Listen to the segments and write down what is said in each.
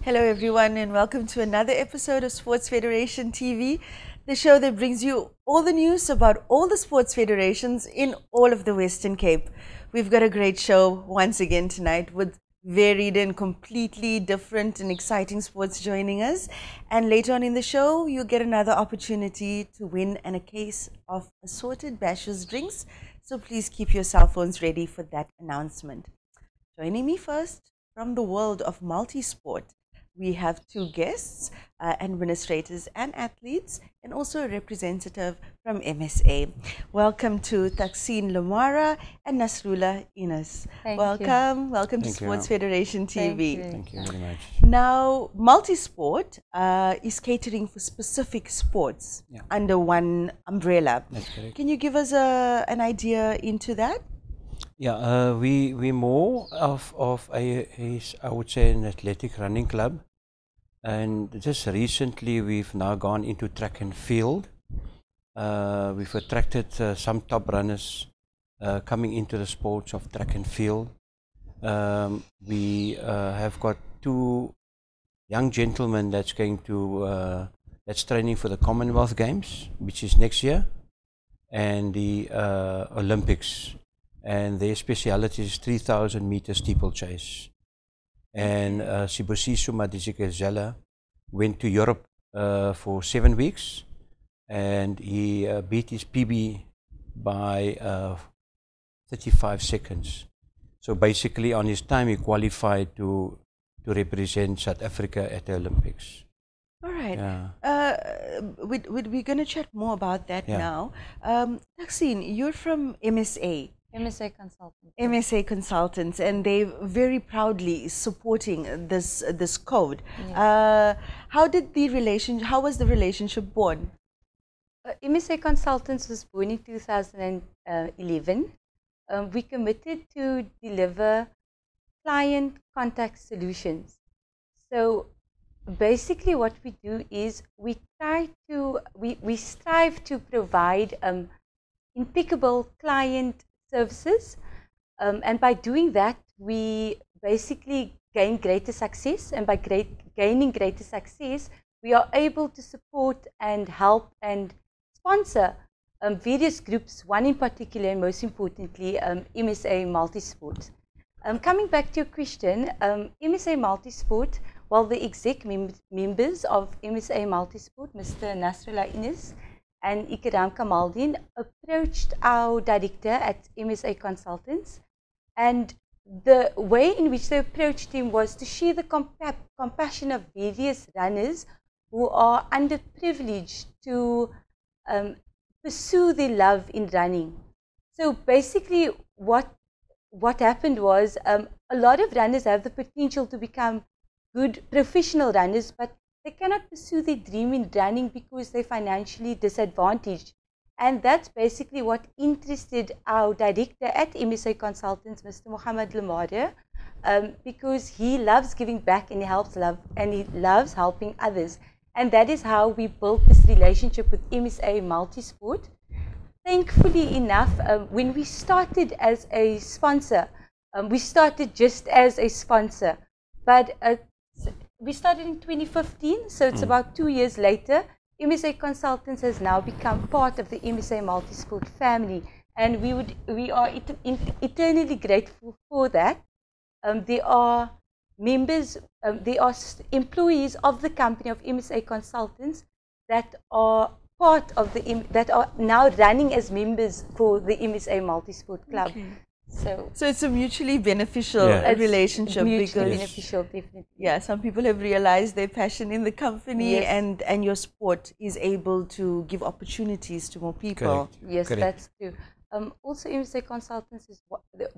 Hello everyone and welcome to another episode of Sports Federation TV, the show that brings you all the news about all the sports federations in all of the Western Cape. We've got a great show once again tonight with varied and completely different and exciting sports joining us. And later on in the show, you'll get another opportunity to win and a case of assorted Bashers drinks. So please keep your cell phones ready for that announcement. Joining me first from the world of multisport, we have two guests, administrators and athletes, and also a representative from MSA. Welcome to Taksin Lamara and Nasrullah Ines. Welcome to Sports Federation TV. Thank you very much. Now, multisport is catering for specific sports under one umbrella. That's correct. Can you give us an idea into that? Yeah, we more of a I would say an athletic running club, and just recently we've now gone into track and field. We've attracted some top runners coming into the sports of track and field. We have got two young gentlemen that's going to that's training for the Commonwealth Games, which is next year, and the Olympics. And their speciality is 3,000 meter steeplechase. And Sibusiso Madikizela went to Europe for 7 weeks, and he beat his PB by 35 seconds. So basically on his time he qualified to represent South Africa at the Olympics. All right. We're going to chat more about that now. Taksin, you're from MSA. MSA Consultants. MSA Consultants, and they're very proudly supporting this code. Yes. How was the relationship born? MSA Consultants was born in 2011. We committed to deliver client contact solutions. So basically what we do is we strive to provide impeccable client services, and by doing that we basically gain greater success, and by gaining greater success we are able to support and help and sponsor various groups, one in particular and most importantly MSA Multisport. Coming back to your question, MSA Multisport, well, the exec members of MSA Multisport, Mr. Nasrullah Ines and Ikram Kamaldeen, approached our director at MSA Consultants, and the way in which they approached him was to share the compassion of various runners who are underprivileged to pursue their love in running. So basically what happened was a lot of runners have the potential to become good professional runners, but they cannot pursue their dream in running because they're financially disadvantaged. And that's basically what interested our director at MSA Consultants, Mr. Muhammad Lamara, because he loves giving back and he loves helping others. And that is how we built this relationship with MSA Multisport. Thankfully enough, when we started as a sponsor, we started just as a sponsor, but we started in 2015, so it's about 2 years later. MSA Consultants has now become part of the MSA Multisport family, and we are eternally grateful for that. There are members, there are employees of the company of MSA Consultants that are part of that are now running as members for the MSA Multisport Club. Okay. So it's a mutually beneficial relationship. Mutually beneficial, definitely. Yeah, some people have realized their passion in the company, and your sport is able to give opportunities to more people. Correct. Yes, Correct. that's true. Also, MSA Consultants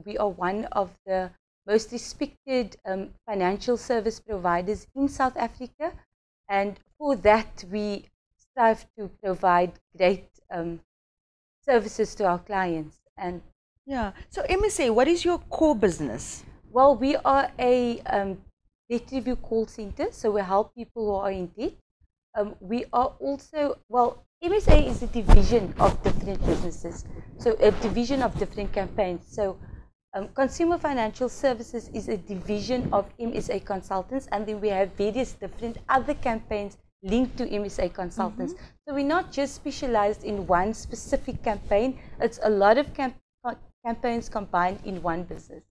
we are one of the most respected financial service providers in South Africa, and for that we strive to provide great services to our clients. And yeah. So MSA, what is your core business? well, we are a debt review call center, so we help people who are in debt. We are also, well, MSA is a division of different businesses, so a division of different campaigns. So Consumer Financial Services is a division of MSA Consultants, and then we have various different other campaigns linked to MSA Consultants. So we're not just specialized in one specific campaign, it's a lot of campaigns combined in one business.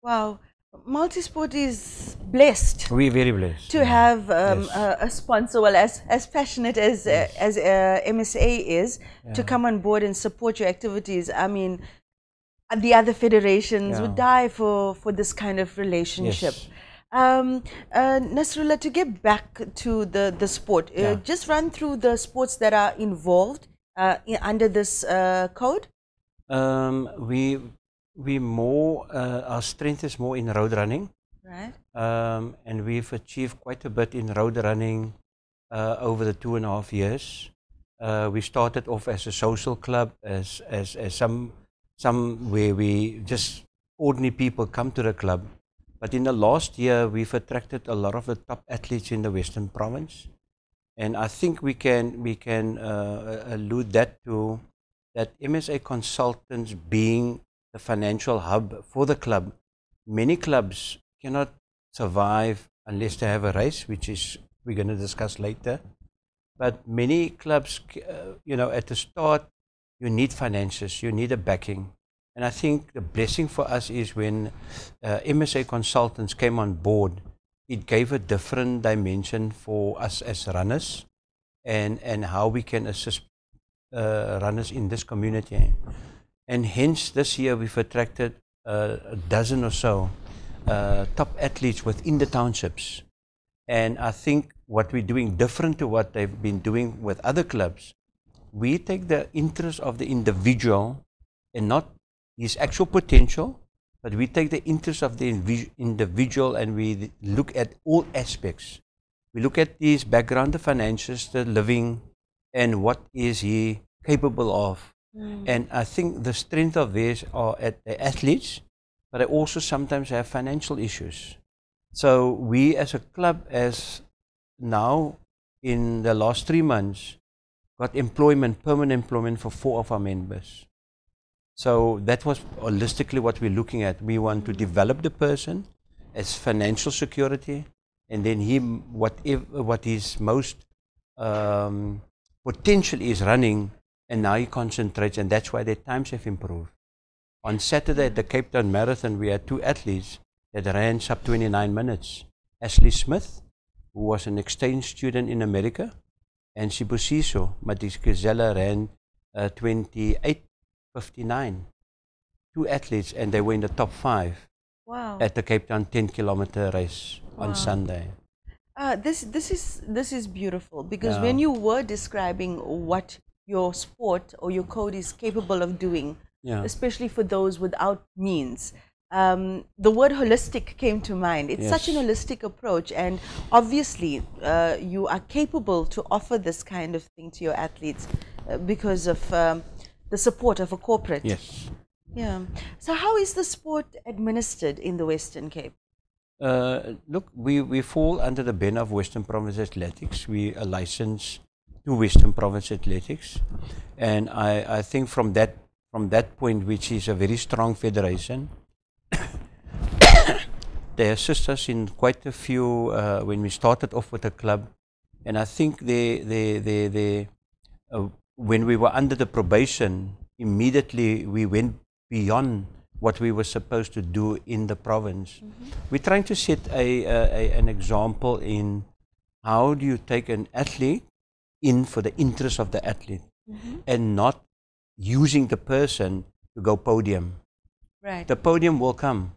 Wow. Multisport is blessed. We're very blessed to have yes. a sponsor, well, as passionate as MSA is, to come on board and support your activities. I mean, the other federations would die for this kind of relationship. Yes. Nasrullah, to get back to the sport, just run through the sports that are involved under this code. We more our strength is more in road running, right? And we've achieved quite a bit in road running over the 2.5 years. We started off as a social club, as some where we just ordinary people come to the club. But in the last year, we've attracted a lot of the top athletes in the Western Province, and I think we can allude that to that MSA Consultants being the financial hub for the club. Many clubs cannot survive unless they have a race, which is we're going to discuss later. But many clubs, you know, at the start, you need finances, you need a backing. And I think the blessing for us is when MSA Consultants came on board, it gave a different dimension for us as runners, and how we can assist runners in this community. And hence this year we've attracted a dozen or so top athletes within the townships. And I think what we're doing different to what they've been doing with other clubs, we take the interest of the individual and not his actual potential, but we take the interest of the individual and we look at all aspects. We look at his background, the finances, the living, and what is he capable of. And I think the strength of theirs are at the athletes, but they also sometimes have financial issues. So we as a club, as now in the last 3 months, got employment, permanent employment for 4 of our members. So that was holistically what we're looking at. We want to develop the person as financial security, and then him, what his most potential is running, and now he concentrates, and that's why their times have improved. On Saturday at the Cape Town Marathon, we had 2 athletes that ran sub 29 minutes. Ashley Smith, who was an exchange student in America, and Sibusiso Madikizela ran 28:59. 2 athletes, and they were in the top 5 at the Cape Town 10-kilometer race on Sunday. This is beautiful, because when you were describing what your sport or your code is capable of doing, especially for those without means, the word holistic came to mind. It's such an holistic approach, and obviously you are capable to offer this kind of thing to your athletes because of the support of a corporate. Yes. Yeah. So how is the sport administered in the Western Cape? Look, we fall under the banner of Western Province Athletics. We are licensed to Western Province Athletics, and I think from that point, which is a very strong federation, they assist us in quite a few when we started off with the club, and I think when we were under the probation, immediately we went beyond what we were supposed to do in the province. We're trying to set an example in how do you take an athlete in for the interest of the athlete, and not using the person to go podium. Right. The podium will come,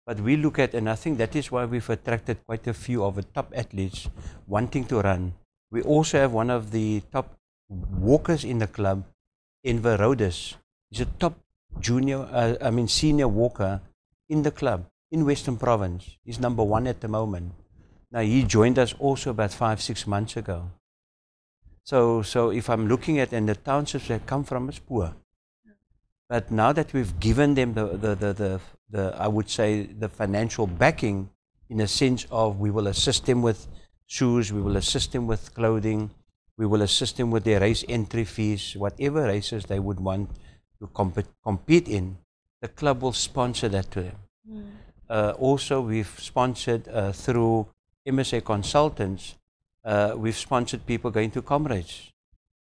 but we look at, and I think that is why we've attracted quite a few of the top athletes wanting to run. We also have one of the top walkers in the club, Enver Rhodes. He's a top senior walker in the club in Western Province. He's number 1 at the moment. Now he joined us also about 5-6 months ago. So if I'm looking at, and the townships they come from is poor, but now that we've given them the I would say the financial backing, in a sense of we will assist them with shoes, we will assist them with clothing, we will assist them with their race entry fees, whatever races they would want to compete in. the club will sponsor that to them. Also, we've sponsored through MSA Consultants, we've sponsored people going to Comrades.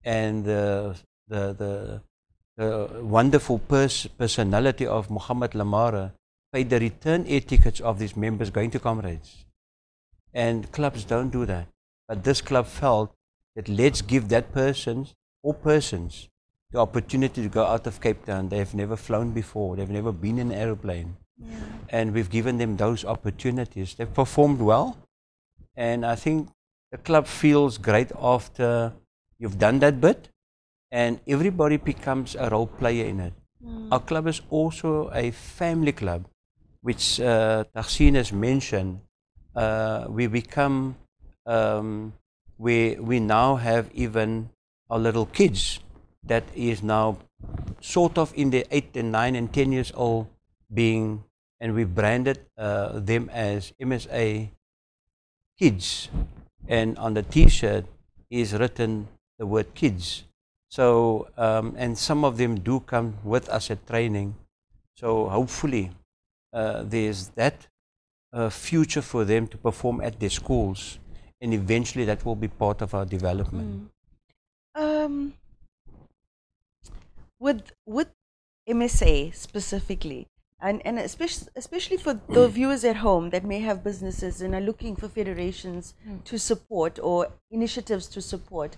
And the wonderful personality of Muhammad Lamara paid the return air tickets of these members going to Comrades. And clubs don't do that. But this club felt that let's give that person or persons the opportunity to go out of Cape Town. They've never flown before. They've never been in an aeroplane. Yeah. And we've given them those opportunities. They've performed well. And I think the club feels great after you've done that bit. And everybody becomes a role player in it. Our club is also a family club, which Taxine has mentioned. We become, we now have even our little kids that is now sort of in the 8 and 9 and 10 years old being, and we branded them as MSA Kids. And on the t-shirt is written the word kids. So, and some of them do come with us at training. So hopefully there's that future for them to perform at their schools. And eventually that will be part of our development. With MSA specifically, and especially for the viewers at home that may have businesses and are looking for federations to support or initiatives to support,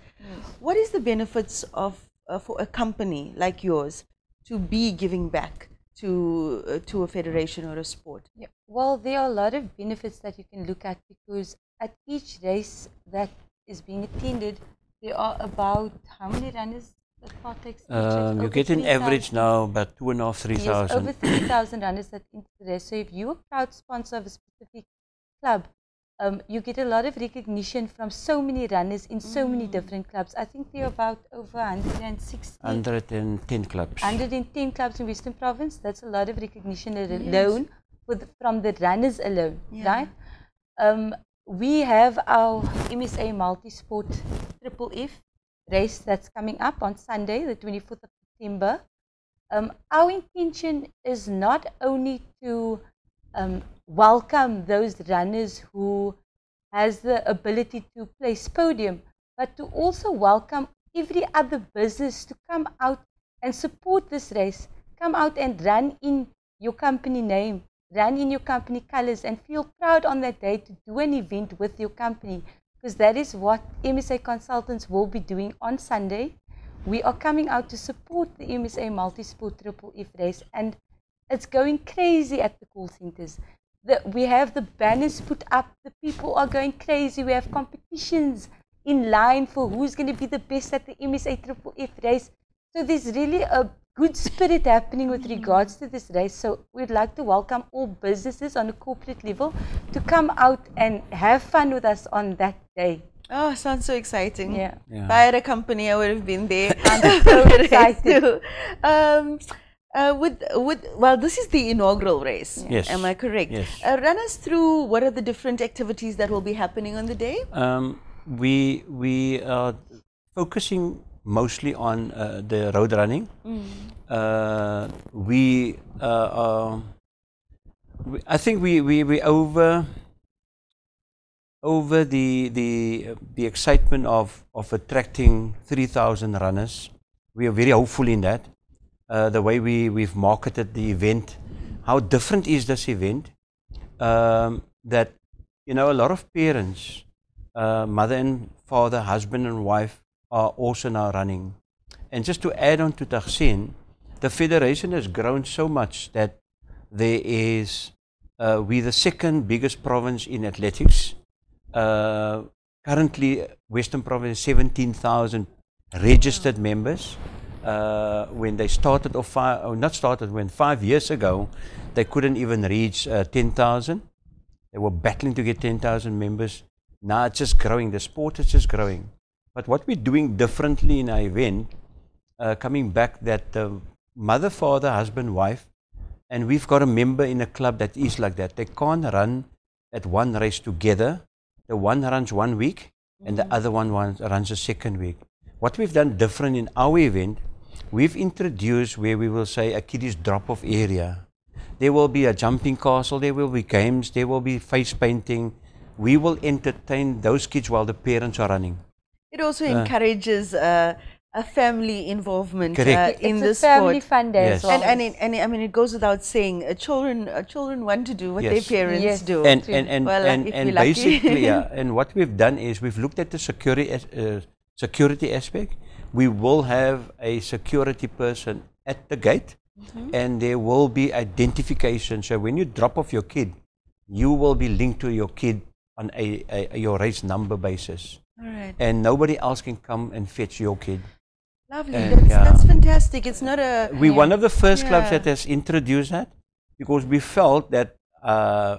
what is the benefits of for a company like yours to be giving back to a federation or a sport? Yeah. Well, there are a lot of benefits that you can look at, because at each race that is being attended, there are about how many runners? You get an average now about 2,500, 3,000. Yes, over 3,000 runners that enter the race. So if you're a proud sponsor of a specific club, you get a lot of recognition from so many runners in so many different clubs. I think there are about over 160. 110 clubs. 110 clubs in Western Province. That's a lot of recognition alone from the runners alone, right? We have our MSA Multisport FFF race that's coming up on Sunday, the 24th of September. Our intention is not only to welcome those runners who has the ability to place podium, but to also welcome every other business to come out and support this race. Come out and run in your company name, run in your company colors, and feel proud on that day to do an event with your company. Because that is what MSA Consultants will be doing on Sunday. We are coming out to support the MSA Multisport FFF race, and it's going crazy at the call centers. We have the banners put up, the people are going crazy. We have competitions in line for who's going to be the best at the MSA FFF race. So there's really a good spirit happening with regards to this race. So we'd like to welcome all businesses on a corporate level to come out and have fun with us on that day. Oh, sounds so exciting. Yeah. If I had a company, I would have been there. I'm so excited. Well, this is the inaugural race. Yes. Am I correct? Yes. Run us through what are the different activities that will be happening on the day? We are focusing mostly on the road running. I think we over the excitement of attracting 3,000 runners. We are very hopeful in that. The way we've marketed the event, how different is this event? That, you know, a lot of parents, mother and father, husband and wife, are also now running. And just to add on to Taxine, the federation has grown so much that there is, we're the second biggest province in athletics. Currently, Western Province, 17,000 registered members. When they started off, when 5 years ago, they couldn't even reach 10,000. They were battling to get 10,000 members. Now it's just growing, the sport is just growing. But what we're doing differently in our event, coming back that the mother, father, husband, wife, and we've got a member in a club that is like that. They can't run at one race together. The one runs 1 week and the other one runs the second week. What we've done different in our event, we've introduced where we will say a kiddies drop-off area. There will be a jumping castle, there will be games, there will be face painting. We will entertain those kids while the parents are running. It also encourages a family involvement Correct. in It's the a family sport. fun day Yes. as well. And I mean, it goes without saying, children want to do what Yes. their parents Yes. do. And True. Well, if we're and lucky. basically, and what we've done is we've looked at the security aspect. We will have a security person at the gate, and there will be identification. So when you drop off your kid, you will be linked to your kid on your race number basis, All right. and nobody else can come and fetch your kid. Lovely. And, That's fantastic. It's not a. We're one of the first clubs Yeah. that has introduced that, because we felt that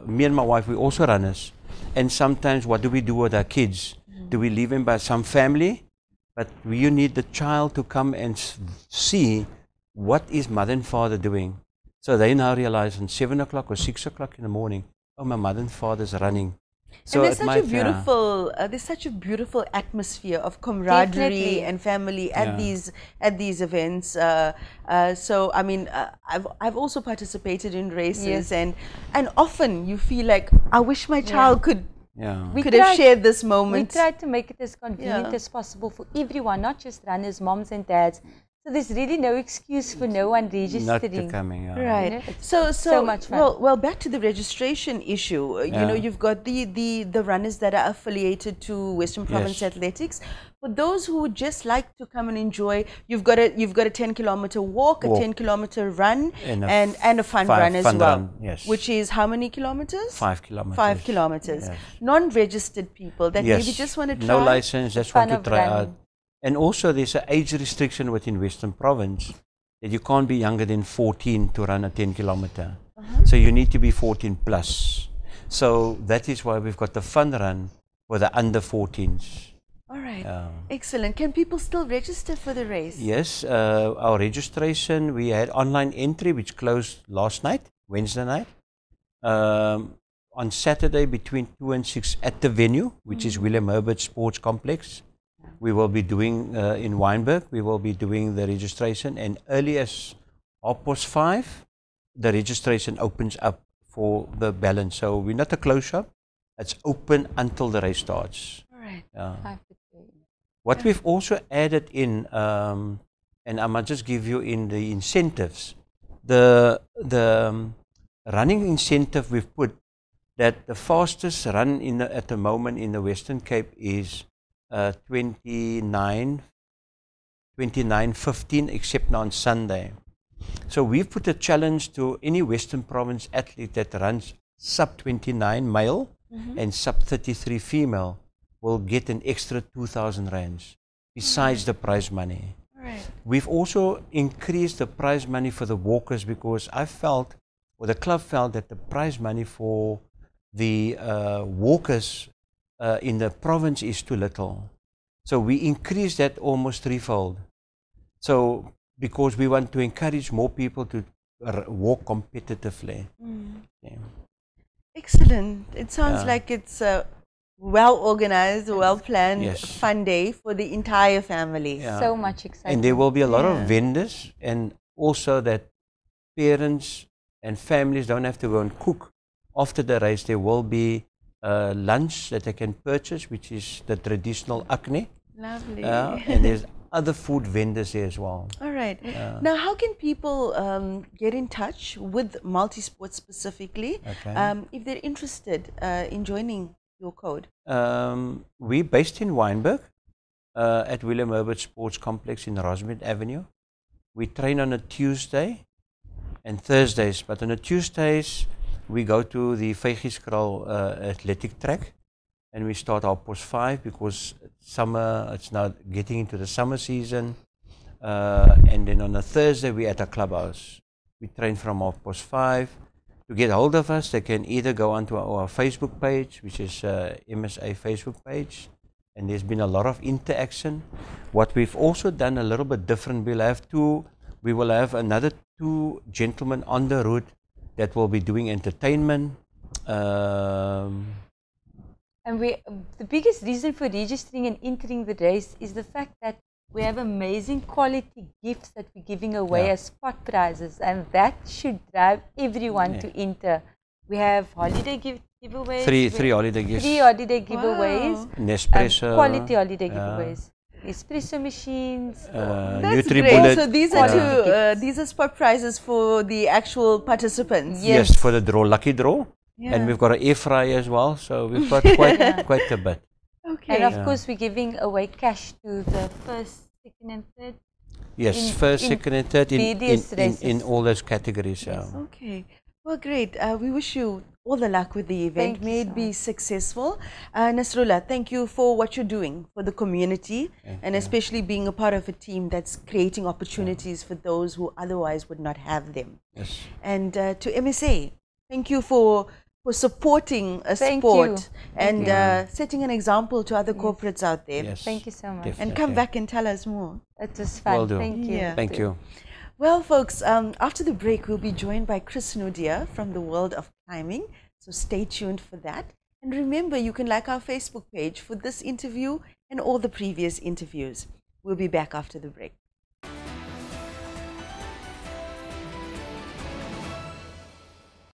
me and my wife, we also runners, and sometimes what do we do with our kids? Do we leave them by some family? But you need the child to come and see what is mother and father doing. So they now realize on 7 o'clock or 6 o'clock in the morning, oh, my mother and father's running. So And there's it such might, a beautiful, there's such a beautiful atmosphere of camaraderie Definitely. and family at Yeah. these events. So I mean, I've also participated in races, Yes. and often you feel like I wish my child could yeah. We have tried- shared this We moment. tried to make it as convenient Yeah. as possible for everyone, not just runners, moms and dads. So there's really no excuse for no one Not registering. coming. Yeah. Right. You know, it's so so much fun. well, back to the registration issue. You know, Yeah. you've got the runners that are affiliated to Western Province Yes. Athletics. For those who would just like to come and enjoy, you've got a 10-kilometer walk, a Walk. 10-kilometer run, And a and a fun five run as fun well. run, yes. Which is how many kilometers? 5 kilometers. 5 kilometers. Yes. Non-registered people that Yes. maybe just want to try. No license, just fun want to of try out. running. And also there's an age restriction within Western Province that you can't be younger than 14 to run a 10 kilometer. So you need to be 14 plus. So that is why we've got the fun run for the under 14s. All right. Yeah. Excellent. Can people still register for the race? Yes, our registration, we had online entry which closed last night, Wednesday night. On Saturday between 2 and 6 at the venue, which is Willem Herbert Sports Complex. We will be doing in Wynberg, we will be doing the registration, and early as 5:30, the registration opens up for the balance. So we're not a closed shop, it's open until the race starts. All right. Yeah. What we've also added in, and I might just give you in the incentives, the running incentive we've put that the fastest run at the moment in the Western Cape is 29:15, except now on Sunday. So we've put a challenge to any Western Province athlete that runs sub 29 male and sub 33 female will get an extra 2,000 rands besides the prize money. All right. We've also increased the prize money for the walkers because I felt, or the club felt, that the prize money for the walkers in the province is too little. So we increased that almost threefold. So because we want to encourage more people to walk competitively. Yeah. Excellent. It sounds Yeah. like it's a well organized, well planned, Yes. fun day for the entire family. Yeah. So much excitement. And there will be a lot Yeah. of vendors, and also that parents and families don't have to go and cook after the race. There will be lunch that they can purchase, which is the traditional acne, Lovely. and there's other food vendors there as well. All right. Now, how can people get in touch with Multisport specifically Okay. if they're interested in joining your code? We're based in Wynberg at Willem Herbert Sports Complex in Rosmid Avenue. We train on a Tuesday and Thursdays, but on the Tuesdays we go to the Vygieskraal athletic track, and we start 5:30 because summer, it's now getting into the summer season, and then on a Thursday we're at a clubhouse. We train from 5:30. To get hold of us, they can either go onto our Facebook page, which is MSA Facebook page, and there's been a lot of interaction. What we've also done a little bit different, we will have another 2 gentlemen on the route that will be doing entertainment. And the biggest reason for registering and entering the race is the fact that We have amazing quality gifts that we're giving away Yeah. as spot prizes, and that should drive everyone to enter. We have holiday giveaways. Three holiday gifts. 3 holiday giveaways. Wow. Nespresso. Quality holiday yeah. giveaways. Espresso machines. That's NutriBullet. great. So these are Quality these are spot prizes for the actual participants. Yes. Yes, for the draw, lucky draw. Yeah. And we've got an air fryer as well, so we've got quite a bit. Okay. And of Yeah. course, we're giving away cash to the first, second, and third. Yes, In- first, in second, and third various in races. all those categories. Yeah. Okay. Well, great. We wish you all the luck with the event. Thank you May it so be much. successful. Nasrullah, thank you for what you're doing for the community and especially being a part of a team that's creating opportunities for those who otherwise would not have them. Yes. And to MSA, thank you for supporting a Thank sport you. and setting an example to other corporates out there. Yes. Thank you so much. Definitely. And come back and tell us more. It was fun. Will do. Thank you. Yeah. Thank you. Well, folks, after the break, we'll be joined by Chris Nudia from the world of climbing. So stay tuned for that. And remember, you can like our Facebook page for this interview and all the previous interviews. We'll be back after the break.